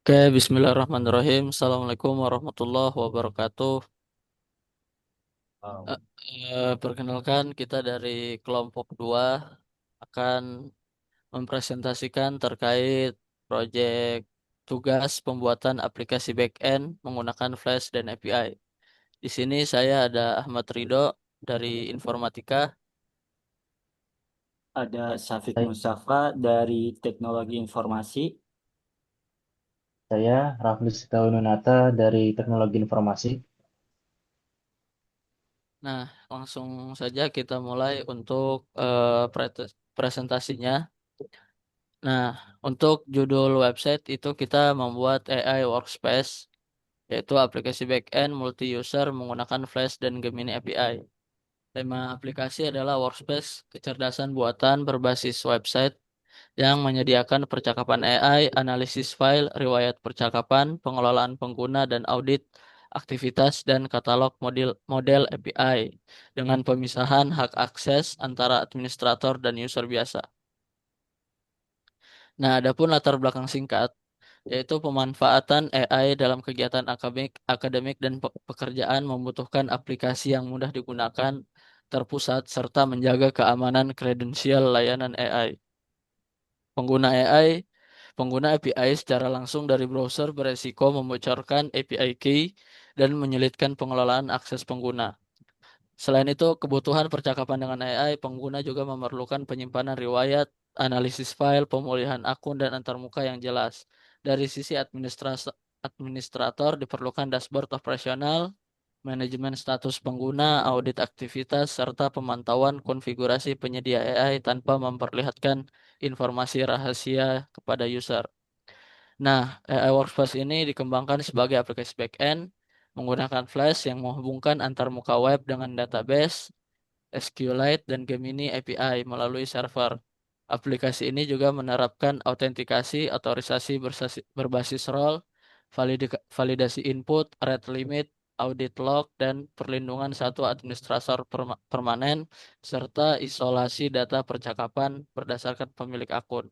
Oke, Bismillahirrahmanirrahim. Assalamualaikum warahmatullahi wabarakatuh. Wow. Eh, Perkenalkan, kita dari kelompok 2 akan mempresentasikan terkait proyek tugas pembuatan aplikasi backend menggunakan Flash dan API. Di sini saya ada Ahmad Ridho dari Informatika. Ada Syafiq Baik, Mustafa dari Teknologi Informasi. saya Rafli Sitaununata dari Teknologi Informasi. Nah, langsung saja kita mulai untuk presentasinya. Nah, untuk judul website itu kita membuat AI Workspace, yaitu aplikasi backend multi-user menggunakan Flash dan Gemini API. Tema aplikasi adalah Workspace, kecerdasan buatan berbasis website yang menyediakan percakapan AI, analisis file, riwayat percakapan, pengelolaan pengguna, dan audit aktivitas dan katalog model API dengan pemisahan hak akses antara administrator dan user biasa. Nah, adapun latar belakang singkat, yaitu pemanfaatan AI dalam kegiatan akademik dan pekerjaan membutuhkan aplikasi yang mudah digunakan, terpusat, serta menjaga keamanan kredensial layanan AI. Pengguna AI, pengguna API secara langsung dari browser beresiko membocorkan API key dan menyulitkan pengelolaan akses pengguna. Selain itu, kebutuhan percakapan dengan AI, pengguna juga memerlukan penyimpanan riwayat, analisis file, pemulihan akun, dan antarmuka yang jelas. Dari sisi administrator diperlukan dashboard operasional, manajemen status pengguna, audit aktivitas, serta pemantauan konfigurasi penyedia AI tanpa memperlihatkan informasi rahasia kepada user. Nah, AI Workspace ini dikembangkan sebagai aplikasi backend menggunakan Flash yang menghubungkan antar muka web dengan database, SQLite, dan Gemini API melalui server. Aplikasi ini juga menerapkan autentikasi, otorisasi berbasis role, validasi input, rate limit, audit log, dan perlindungan satu administrator permanen, serta isolasi data percakapan berdasarkan pemilik akun.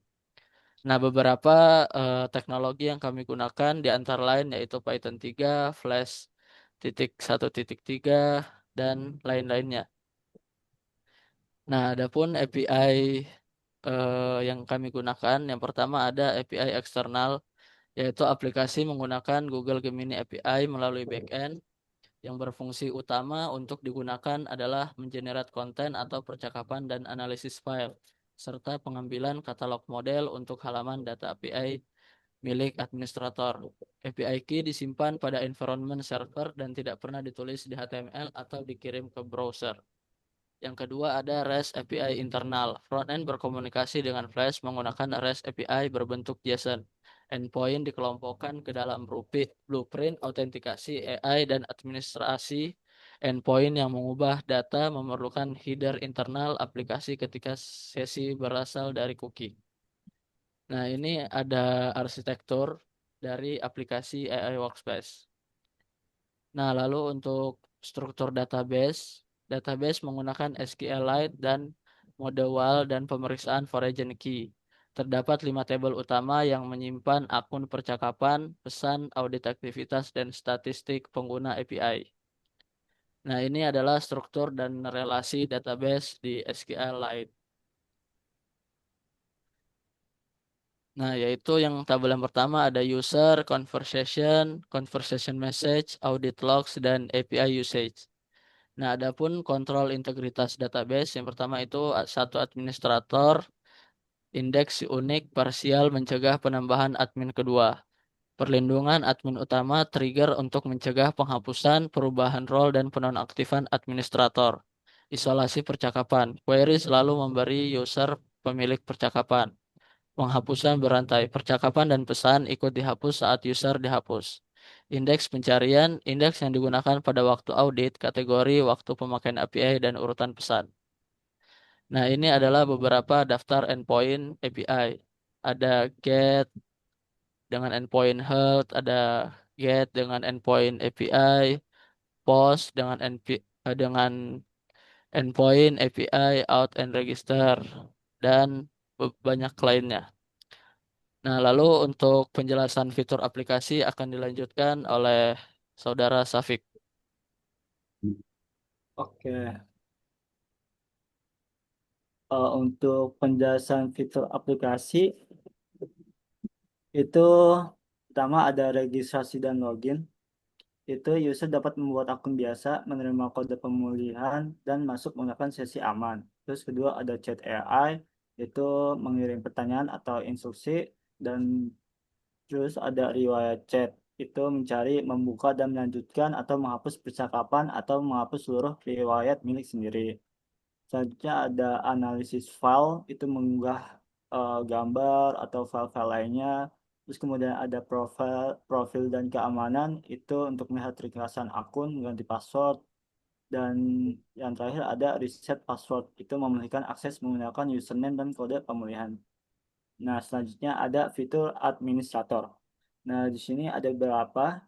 Nah, beberapa teknologi yang kami gunakan di antara lain yaitu Python 3, Flash titik 1.3, dan lain-lainnya. Nah, adapun API yang kami gunakan, yang pertama ada API eksternal, yaitu aplikasi menggunakan Google Gemini API melalui backend. Yang berfungsi utama untuk digunakan adalah mengenerate konten atau percakapan dan analisis file, serta pengambilan katalog model untuk halaman data API milik administrator. API key disimpan pada environment server dan tidak pernah ditulis di HTML atau dikirim ke browser. Yang kedua ada REST API internal. Frontend berkomunikasi dengan Flash menggunakan REST API berbentuk JSON. Endpoint dikelompokkan ke dalam blueprint, autentikasi AI, dan administrasi. Endpoint yang mengubah data memerlukan header internal aplikasi ketika sesi berasal dari cookie. Nah, ini ada arsitektur dari aplikasi AI Workspace. Nah, lalu untuk struktur database, database menggunakan SQLite dan model dan pemeriksaan foreign key. Terdapat 5 tabel utama yang menyimpan akun percakapan, pesan, audit aktivitas, dan statistik pengguna API. Nah, ini adalah struktur dan relasi database di SQLite. Nah, yaitu yang tabel yang pertama ada user, conversation message, audit logs, dan API usage. Nah, adapun kontrol integritas database, yang pertama itu satu administrator, indeks unik, parsial, mencegah penambahan admin kedua. Perlindungan admin utama, trigger untuk mencegah penghapusan, perubahan role, dan penonaktifan administrator. Isolasi percakapan, query selalu memberi user pemilik percakapan. Penghapusan berantai, percakapan dan pesan ikut dihapus saat user dihapus. Indeks pencarian, indeks yang digunakan pada waktu audit, kategori, waktu pemakaian API, dan urutan pesan. Nah, ini adalah beberapa daftar endpoint API. Ada get dengan endpoint health, ada get dengan endpoint API, post dengan dengan endpoint API out and register, dan banyak lainnya. Nah, lalu untuk penjelasan fitur aplikasi akan dilanjutkan oleh Saudara Safik. Oke, untuk penjelasan fitur aplikasi itu pertama ada registrasi dan login. Itu user dapat membuat akun biasa, menerima kode pemulihan, dan masuk menggunakan sesi aman. Terus kedua ada chat AI, itu mengirim pertanyaan atau instruksi, dan terus ada riwayat chat, itu mencari, membuka, dan melanjutkan atau menghapus percakapan atau menghapus seluruh riwayat milik sendiri. Selanjutnya ada analisis file, itu mengunggah gambar atau file-file lainnya. Terus kemudian ada profil dan keamanan, itu untuk melihat ringkasan akun, mengganti password. Dan yang terakhir ada reset password, itu memulihkan akses menggunakan username dan kode pemulihan. Nah, selanjutnya ada fitur administrator. Nah, di sini ada beberapa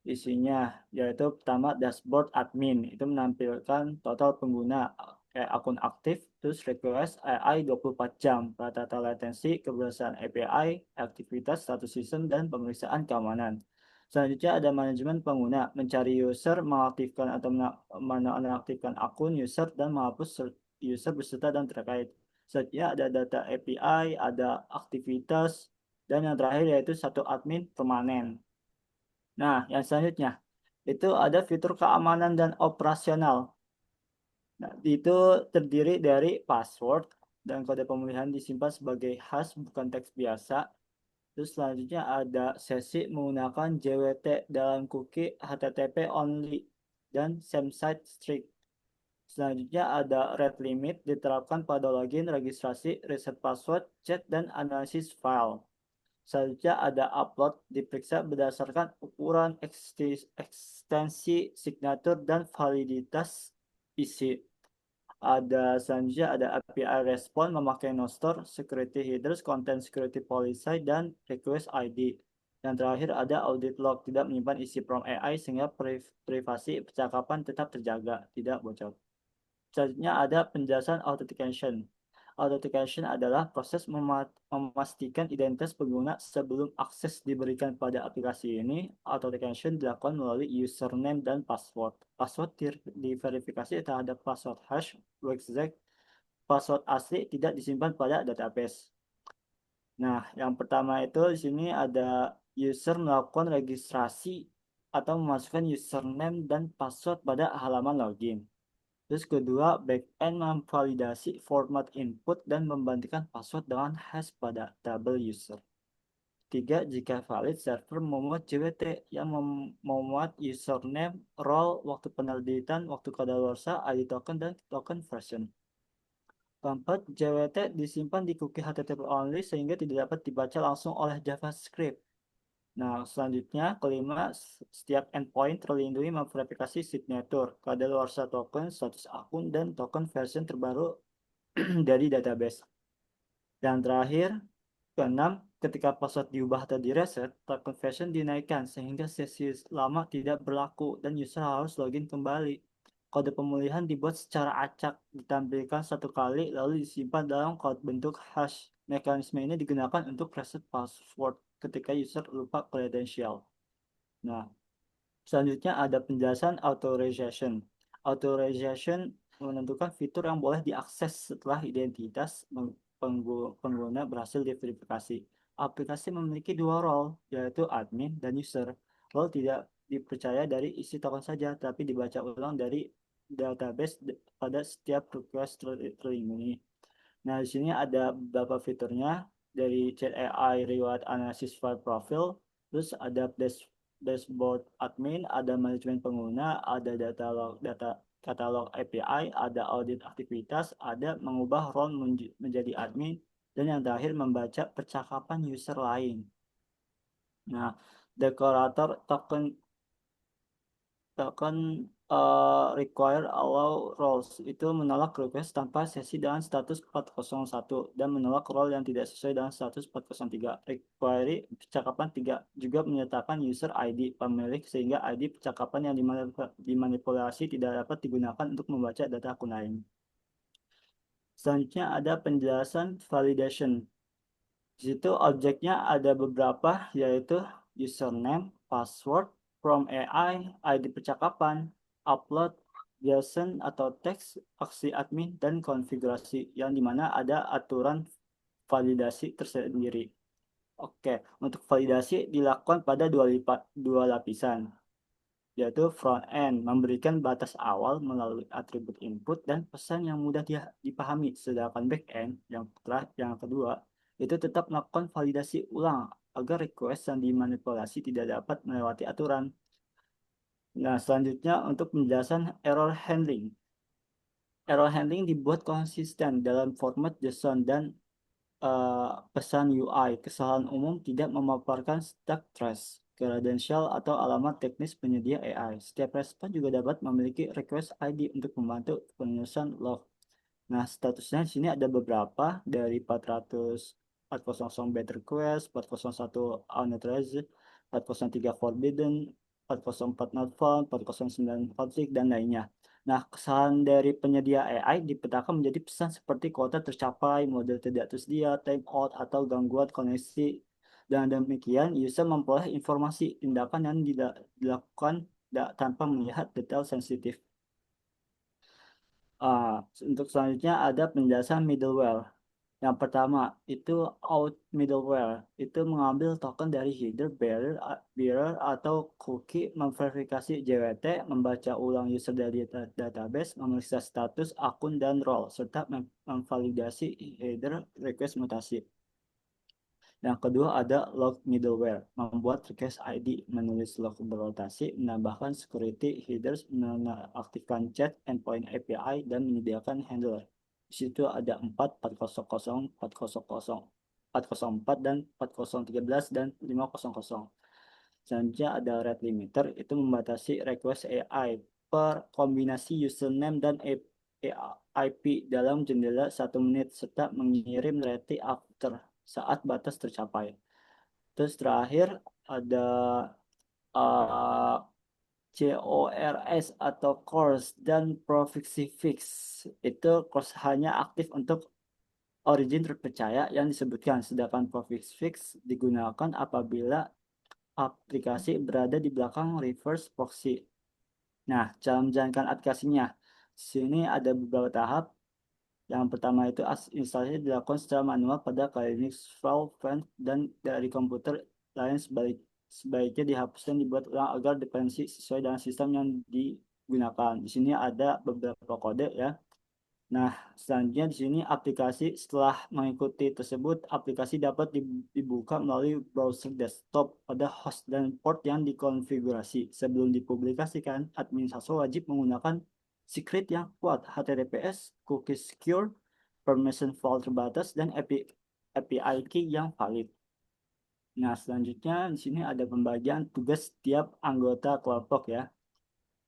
isinya, yaitu pertama dashboard admin, itu menampilkan total pengguna, kayak akun aktif, terus request AI 24 jam, rata-rata latensi, keberhasilan API, aktivitas, status sistem, dan pemeriksaan keamanan. Selanjutnya ada manajemen pengguna, mencari user, mengaktifkan atau menonaktifkan akun user, dan menghapus user beserta dan terkait. Selanjutnya ada data API, ada aktivitas, dan yang terakhir yaitu satu admin permanen. Nah, yang selanjutnya itu ada fitur keamanan dan operasional. Nah, itu terdiri dari password dan kode pemulihan disimpan sebagai hash bukan teks biasa. Terus selanjutnya ada sesi menggunakan JWT dalam cookie HTTP only dan same site strict. Selanjutnya ada rate limit diterapkan pada login, registrasi, reset password, chat, dan analisis file. Selanjutnya ada upload diperiksa berdasarkan ukuran ekstensi, signatur, dan validitas isi. Ada selanjutnya ada API respon memakai Nostr, security headers, content security policy, dan request ID. Yang terakhir ada audit log, tidak menyimpan isi prompt AI sehingga privasi percakapan tetap terjaga, tidak bocor. Selanjutnya ada penjelasan authentication. Authentication adalah proses memastikan identitas pengguna sebelum akses diberikan pada aplikasi ini. Authentication dilakukan melalui username dan password. Password diverifikasi terhadap password hash, exact, password asli tidak disimpan pada database. Nah, yang pertama itu di sini ada user melakukan registrasi atau memasukkan username dan password pada halaman login. Terus kedua, backend memvalidasi format input dan membandingkan password dengan hash pada tabel user. Tiga, jika valid, server memuat JWT yang memuat username, role, waktu penerbitan, waktu kadaluarsa, ID token, dan token version. Keempat, JWT disimpan di cookie HTTP only sehingga tidak dapat dibaca langsung oleh JavaScript. Nah, selanjutnya, kelima, setiap endpoint terlindungi memverifikasi signature, kadaluarsa token, status akun, dan token version terbaru dari database. Dan terakhir, keenam, ketika password diubah atau direset, token version dinaikkan sehingga sesi lama tidak berlaku dan user harus login kembali. Kode pemulihan dibuat secara acak, ditampilkan satu kali lalu disimpan dalam kode bentuk hash. Mekanisme ini digunakan untuk reset password ketika user lupa kredensial. Nah, selanjutnya ada penjelasan authorization. Authorization menentukan fitur yang boleh diakses setelah identitas pengguna berhasil diverifikasi. Aplikasi memiliki dua role, yaitu admin dan user. Role tidak dipercaya dari isi token saja, tapi dibaca ulang dari database pada setiap request terlindungi. Nah, di sini ada beberapa fiturnya dari chat AI, reward analysis file profile, terus ada dashboard admin, ada manajemen pengguna, ada data katalog API, ada audit aktivitas, ada mengubah role menjadi admin, dan yang terakhir membaca percakapan user lain. Nah, dekorator token token require allow roles itu menolak request tanpa sesi dengan status 401 dan menolak role yang tidak sesuai dengan status 403. Require percakapan 3 juga menyertakan user ID pemilik sehingga ID percakapan yang dimanipulasi tidak dapat digunakan untuk membaca data akun lain. Selanjutnya ada penjelasan validation. Di situ objeknya ada beberapa, yaitu username, password, from AI, ID percakapan, upload, JSON atau teks, aksi admin, dan konfigurasi, yang dimana ada aturan validasi tersendiri. Oke, untuk validasi dilakukan pada dua lapisan, yaitu front end memberikan batas awal melalui atribut input dan pesan yang mudah dipahami, sedangkan back end yang kedua itu tetap melakukan validasi ulang agar request yang dimanipulasi tidak dapat melewati aturan. Nah, selanjutnya untuk penjelasan error handling. Error handling dibuat konsisten dalam format JSON dan pesan UI. Kesalahan umum tidak memaparkan stack trace, kredensial, atau alamat teknis penyedia AI. Setiap respon juga dapat memiliki request ID untuk membantu penulisan log. Nah, statusnya di sini ada beberapa dari 400 bad request, 401 unauthorized, 403 forbidden, 404 not found, 409 conflict, dan lainnya. Nah, kesalahan dari penyedia AI dipetakan menjadi pesan seperti kuota tercapai, model tidak tersedia, timeout, atau gangguan koneksi. Dan demikian, user memperoleh informasi tindakan yang dilakukan tanpa melihat detail sensitif. Ah, untuk selanjutnya ada penjelasan middleware. Yang pertama itu out middleware, itu mengambil token dari header, bearer atau cookie, memverifikasi JWT, membaca ulang user dari database, memeriksa status akun dan role, serta memvalidasi header request mutasi. Yang kedua ada log middleware, membuat request ID, menulis log berotasi, menambahkan security headers, menonaktifkan chat, endpoint API, dan menyediakan handler. Di situ ada 4.400, 400, 404, dan 4013, dan 500. Selanjutnya ada rate limiter, itu membatasi request AI per kombinasi username dan IP dalam jendela 1 menit, serta mengirim rate after saat batas tercapai. Terus terakhir ada uh, CORS atau course dan proxy fix. Itu course hanya aktif untuk origin terpercaya yang disebutkan, sedangkan proxy fix digunakan apabila aplikasi berada di belakang reverse proxy. Nah, cara menjalankan aplikasinya. Sini ada beberapa tahap. Yang pertama itu instalasi dilakukan secara manual pada Linux file fan, dan dari komputer lain sebaiknya dihapus dan dibuat ulang agar dependensi sesuai dengan sistem yang digunakan. Di sini ada beberapa kode ya. Nah, selanjutnya di sini aplikasi setelah mengikuti tersebut, aplikasi dapat dibuka melalui browser desktop pada host dan port yang dikonfigurasi. Sebelum dipublikasikan, administrator wajib menggunakan secret yang kuat, HTTPS, cookies secure, permission file terbatas, dan API key yang valid. Nah, selanjutnya di sini ada pembagian tugas setiap anggota kelompok ya.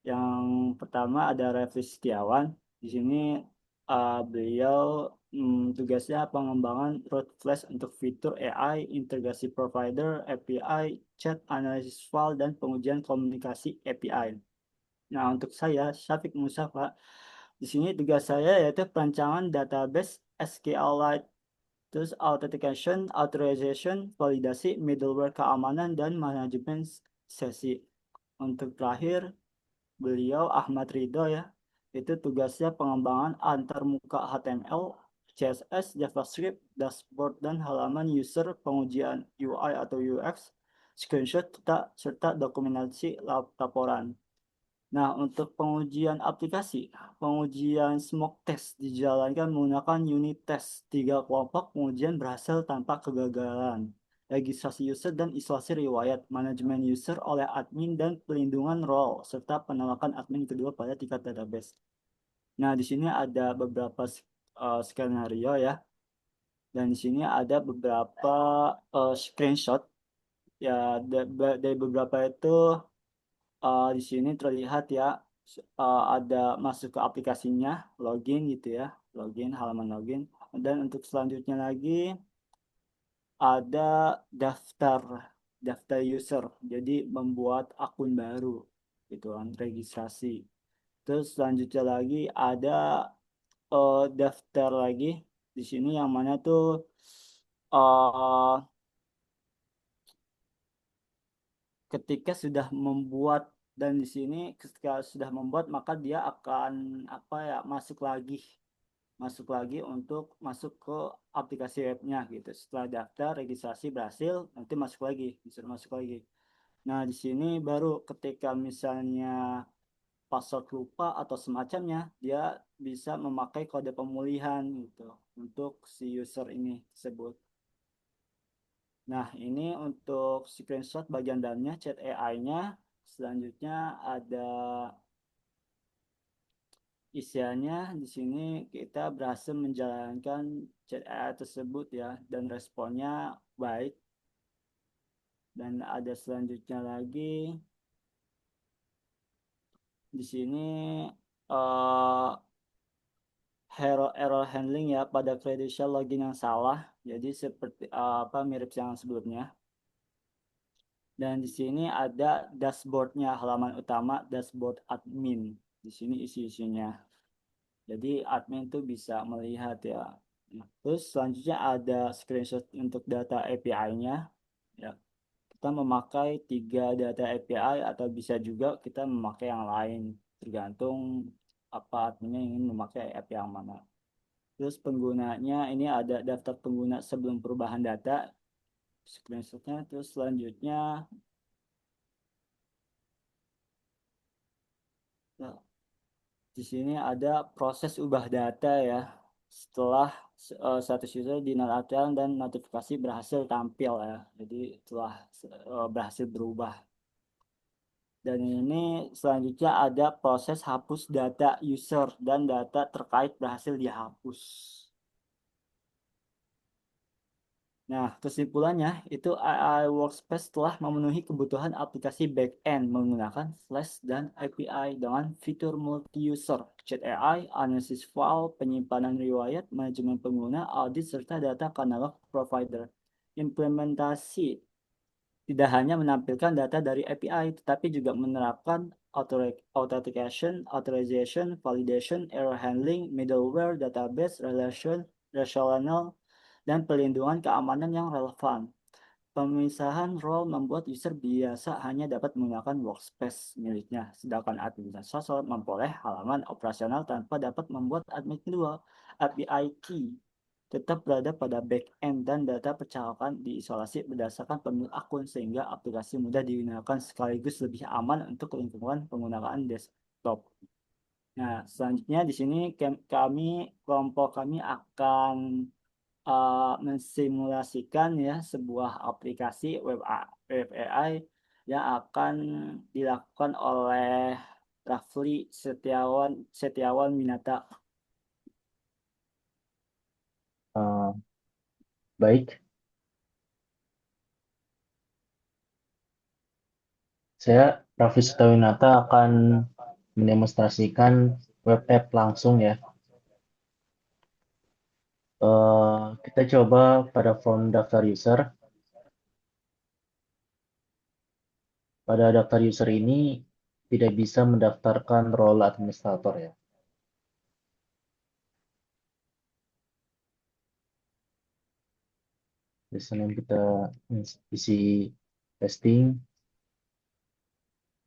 Yang pertama ada Refli Setiawan. Di sini beliau tugasnya pengembangan root flash untuk fitur AI, integrasi provider, API, chat, analisis file, dan pengujian komunikasi API. Nah, untuk saya, Syafiq Musafa, di sini tugas saya yaitu perancangan database SQLite, terus authentication, authorization, validasi, middleware keamanan, dan manajemen sesi. Untuk terakhir, beliau Ahmad Ridho ya, itu tugasnya pengembangan antarmuka HTML, CSS, JavaScript, dashboard, dan halaman user, pengujian UI atau UX, screenshot, serta dokumentasi laporan. Nah, untuk pengujian aplikasi, pengujian smoke test dijalankan menggunakan unit test. 3 kelompok pengujian berhasil tanpa kegagalan. Registrasi user dan isolasi riwayat, manajemen user oleh admin, dan pelindungan role, serta penolakan admin kedua pada tingkat database. Nah, di sini ada beberapa skenario ya. Dan di sini ada beberapa screenshot. Ya, dari beberapa itu di sini terlihat ya, ada masuk ke aplikasinya, login gitu ya, login, halaman login. Dan untuk selanjutnya lagi ada daftar daftar user. Jadi membuat akun baru gitu kan, registrasi. Terus selanjutnya lagi ada daftar lagi di sini yang mana tuh eh ketika sudah membuat, dan di sini ketika sudah membuat maka dia akan apa ya, masuk lagi untuk masuk ke aplikasi webnya gitu. Setelah daftar registrasi berhasil, nanti masuk lagi, disuruh masuk lagi. Nah, di sini baru ketika misalnya password lupa atau semacamnya, dia bisa memakai kode pemulihan gitu untuk si user ini tersebut. Nah, ini untuk screenshot bagian dalamnya chat AI-nya. Selanjutnya ada isiannya. Di sini kita berhasil menjalankan chat AI tersebut ya, dan responnya baik. Dan ada selanjutnya lagi di sini eh error handling ya pada credential login yang salah. Jadi seperti apa, mirip yang sebelumnya. Dan di sini ada dashboardnya, halaman utama dashboard admin. Di sini isi-isinya. Jadi admin tuh bisa melihat ya. Nah, terus selanjutnya ada screenshot untuk data API-nya. Ya, kita memakai 3 data API atau bisa juga kita memakai yang lain. Tergantung apa adminnya ingin memakai API yang mana. Terus penggunanya ini ada daftar pengguna sebelum perubahan data. Screenshotnya. Terus selanjutnya nah, di sini ada proses ubah data ya. Setelah status user dinonaktifkan dan notifikasi berhasil tampil ya. Jadi telah berhasil berubah. Dan ini selanjutnya ada proses hapus data user dan data terkait berhasil dihapus. Nah, kesimpulannya itu AI Workspace telah memenuhi kebutuhan aplikasi back-end menggunakan Flash dan API dengan fitur multi-user, chat AI, analisis file, penyimpanan riwayat, manajemen pengguna, audit, serta data katalog provider. Implementasi tidak hanya menampilkan data dari API, tetapi juga menerapkan authentication, authorization, validation, error handling, middleware, database, relational, dan pelindungan keamanan yang relevan. Pemisahan role membuat user biasa hanya dapat menggunakan workspace miliknya, sedangkan administrator sosial memperoleh halaman operasional tanpa dapat membuat admin kedua. API key tetap berada pada back-end dan data percakapan diisolasi berdasarkan pemilik akun sehingga aplikasi mudah digunakan sekaligus lebih aman untuk lingkungan penggunaan desktop. Nah, selanjutnya di sini kelompok kami akan mensimulasikan ya sebuah aplikasi web AI yang akan dilakukan oleh Rafli Setiawan Setiawan Minata. Eh, baik, saya Raffi Sutawinata akan mendemonstrasikan web app langsung ya. Kita coba pada form daftar user. Pada daftar user ini tidak bisa mendaftarkan role administrator ya. Di sana kita isi testing,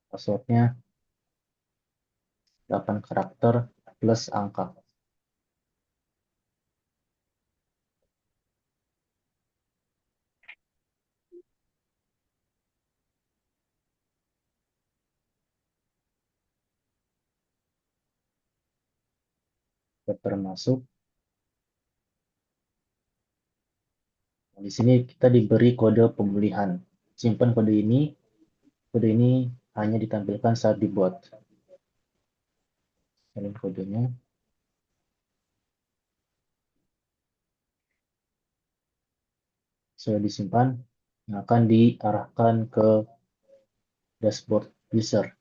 passwordnya 8 karakter plus angka. Daftar masuk. Nah, di sini kita diberi kode pemulihan. Simpan kode ini. Kode ini hanya ditampilkan saat dibuat. Salin kodenya. Sudah disimpan, akan diarahkan ke dashboard user.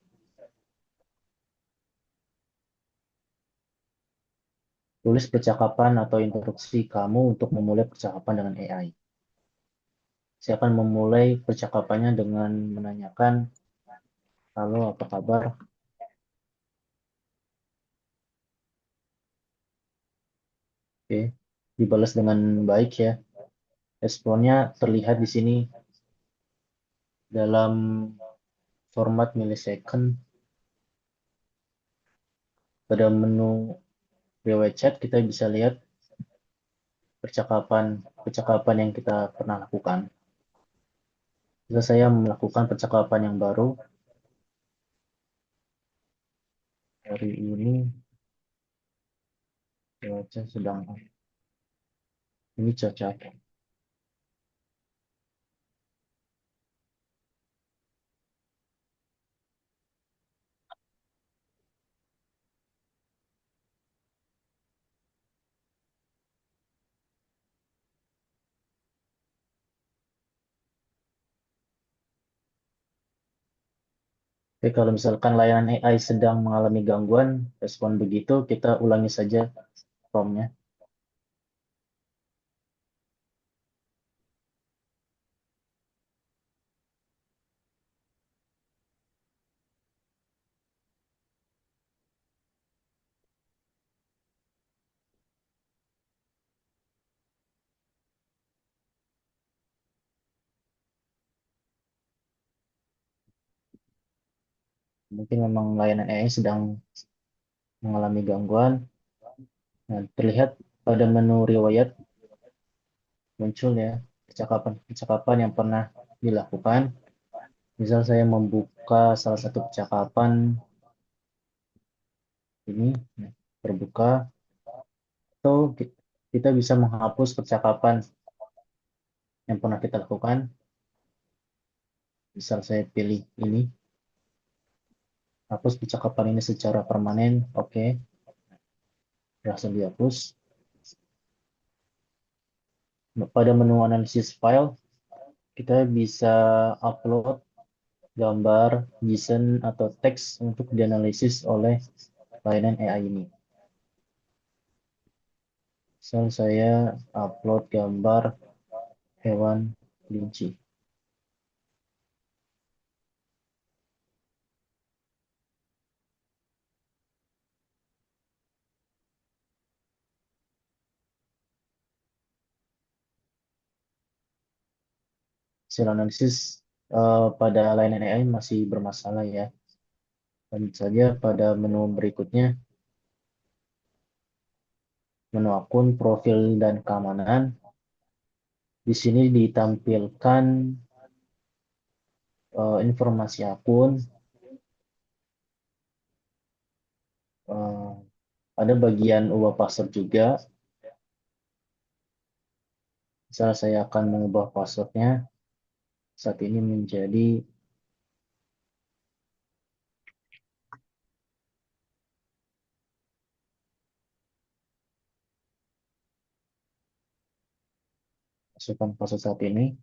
Tulis percakapan atau instruksi kamu untuk memulai percakapan dengan AI. Saya akan memulai percakapannya dengan menanyakan, halo, apa kabar? Oke, dibalas dengan baik ya. Responnya terlihat di sini dalam format millisecond. Pada menu riwayat chat kita bisa lihat percakapan yang kita pernah lakukan. Jika saya melakukan percakapan yang baru hari ini, cuaca sedang ini cuaca. Oke, kalau misalkan layanan AI sedang mengalami gangguan, respon begitu, kita ulangi saja promnya. Mungkin memang layanan AI sedang mengalami gangguan. Nah, terlihat pada menu riwayat muncul ya percakapan-percakapan yang pernah dilakukan. Misal saya membuka salah satu percakapan ini, nah, terbuka, atau kita bisa menghapus percakapan yang pernah kita lakukan. Misal saya pilih ini, hapus percakapan ini secara permanen, oke, berhasil dihapus. Pada menu analisis file, kita bisa upload gambar, JSON, atau teks untuk dianalisis oleh layanan AI ini. Misal saya upload gambar hewan kelinci. Hasil analisis pada layanan AI masih bermasalah ya. Lanjut saja pada menu berikutnya, menu akun, profil, dan keamanan. Di sini ditampilkan informasi akun, eh, ada bagian ubah password juga. Misal saya akan mengubah passwordnya saat ini menjadi masukkan password saat ini,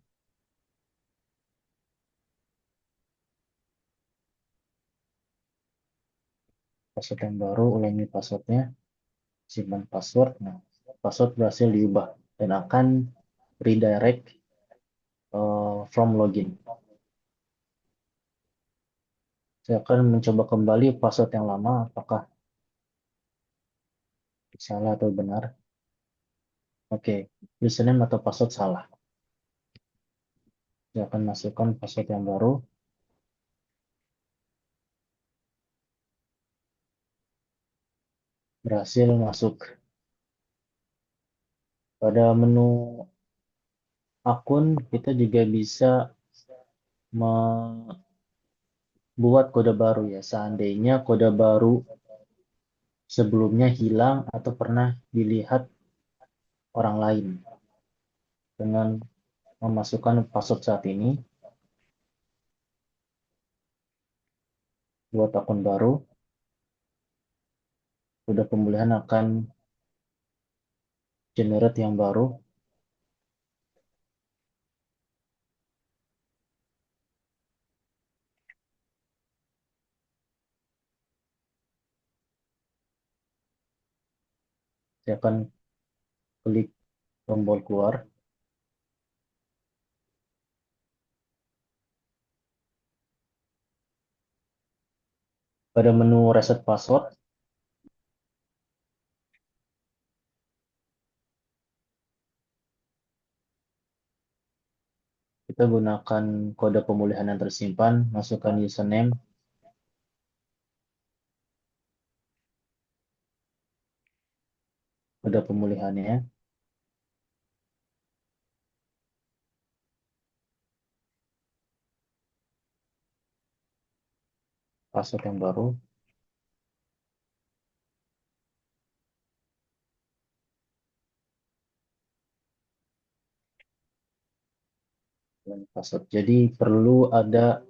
password yang baru, ulangi passwordnya, simpan password. Nah, password berhasil diubah dan akan redirect from login. Saya akan mencoba kembali password yang lama, apakah salah atau benar. Oke, username atau password salah. Saya akan masukkan password yang baru. Berhasil masuk. Pada menu akun, kita juga bisa membuat kode baru ya. Seandainya kode baru sebelumnya hilang atau pernah dilihat orang lain. Dengan memasukkan password saat ini, buat akun baru, kode pemulihan akan generate yang baru. Saya akan klik tombol keluar. Pada menu reset password, Kita gunakan kode pemulihan yang tersimpan, masukkan username, kode pemulihannya, password yang baru, dan password. Jadi perlu ada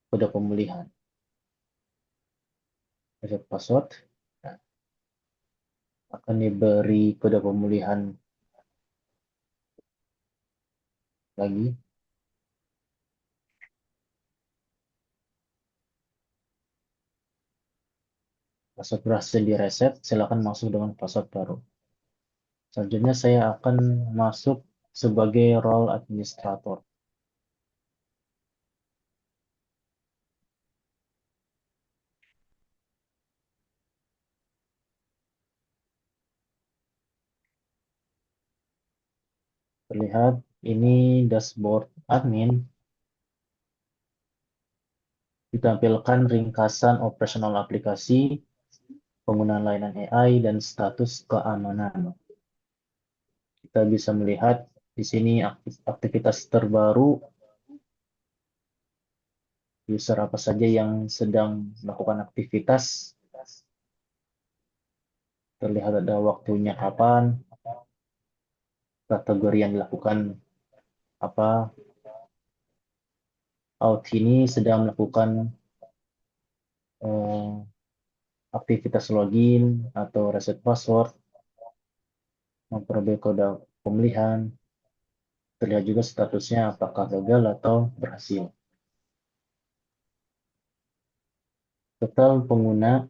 kode pemulihan. Reset password, nah, akan diberi kode pemulihan lagi. Password berhasil direset, silakan masuk dengan password baru. Selanjutnya saya akan masuk sebagai role administrator. Terlihat ini dashboard admin, ditampilkan ringkasan operasional aplikasi, penggunaan layanan AI, dan status keamanan. Kita bisa melihat di sini aktivitas terbaru, user apa saja yang sedang melakukan aktivitas, terlihat ada waktunya kapan, kategori yang dilakukan apa, out ini sedang melakukan eh, aktivitas login atau reset password, memperoleh kode pemulihan, terlihat juga statusnya apakah gagal atau berhasil. Total pengguna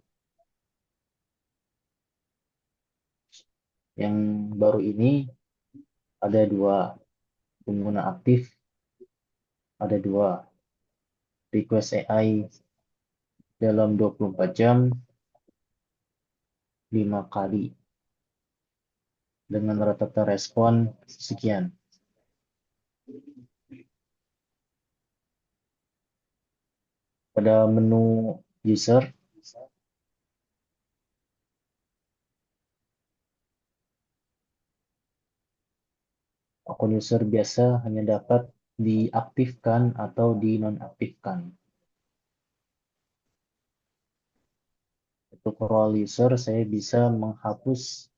yang baru ini ada 2, pengguna aktif ada 2, request AI dalam 24 jam 5 kali dengan rata-rata respon sekian. Pada menu user, akun user biasa hanya dapat diaktifkan atau dinonaktifkan. Untuk role user, saya bisa menghapus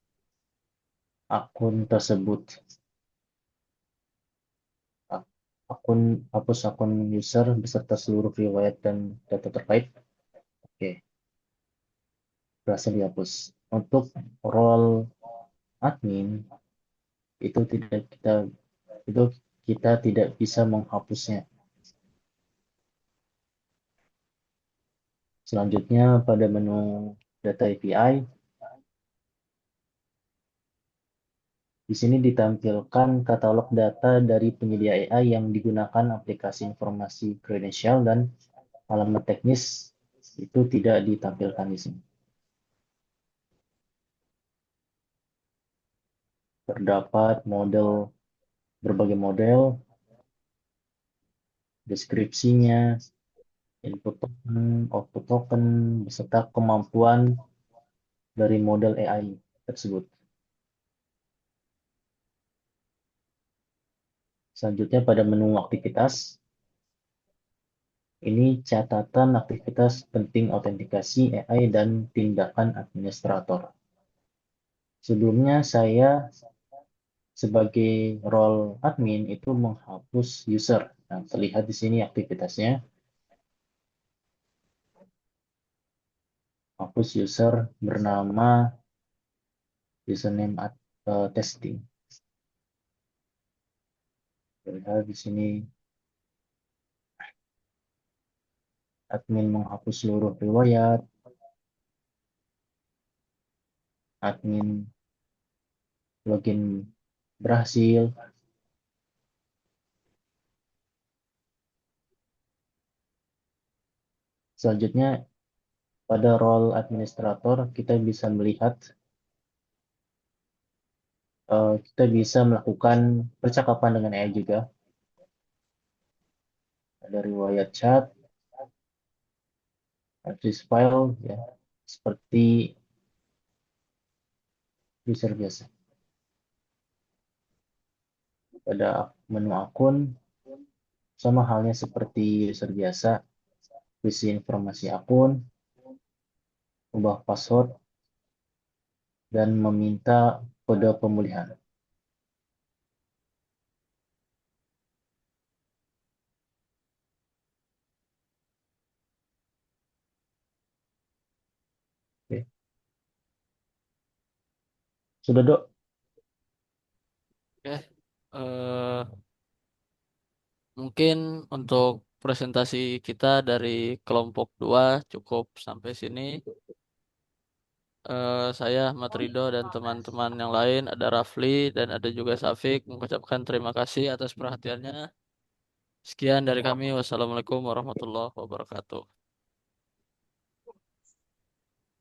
akun tersebut. Hapus akun user beserta seluruh riwayat dan data terkait. Oke, berhasil dihapus. Untuk role admin itu itu kita tidak bisa menghapusnya. Selanjutnya pada menu data API, di sini ditampilkan katalog data dari penyedia AI yang digunakan aplikasi informasi kredensial dan alamat teknis itu tidak ditampilkan di sini. Terdapat berbagai model, deskripsinya, input token, output token, beserta kemampuan dari model AI tersebut. Selanjutnya pada menu aktivitas, ini catatan aktivitas penting autentikasi AI dan tindakan administrator. Sebelumnya saya sebagai role admin itu menghapus user. Nah, terlihat di sini aktivitasnya. Hapus user bernama username testing. Terlihat di sini admin menghapus seluruh riwayat, admin login berhasil. Selanjutnya pada role administrator kita bisa melihat kita bisa melakukan percakapan dengan AI juga. ada riwayat chat, address file, ya, seperti user biasa. Pada menu akun, sama halnya seperti user biasa, isi informasi akun, ubah password, dan meminta kode pemulihan. Oke. Sudah, Dok? Oke. Eh, Mungkin untuk presentasi kita dari kelompok 2 cukup sampai sini. Saya Ahmad Ridho dan teman-teman yang lain, ada Rafli dan ada juga Safik, mengucapkan terima kasih atas perhatiannya. Sekian dari kami. Wassalamualaikum warahmatullahi wabarakatuh.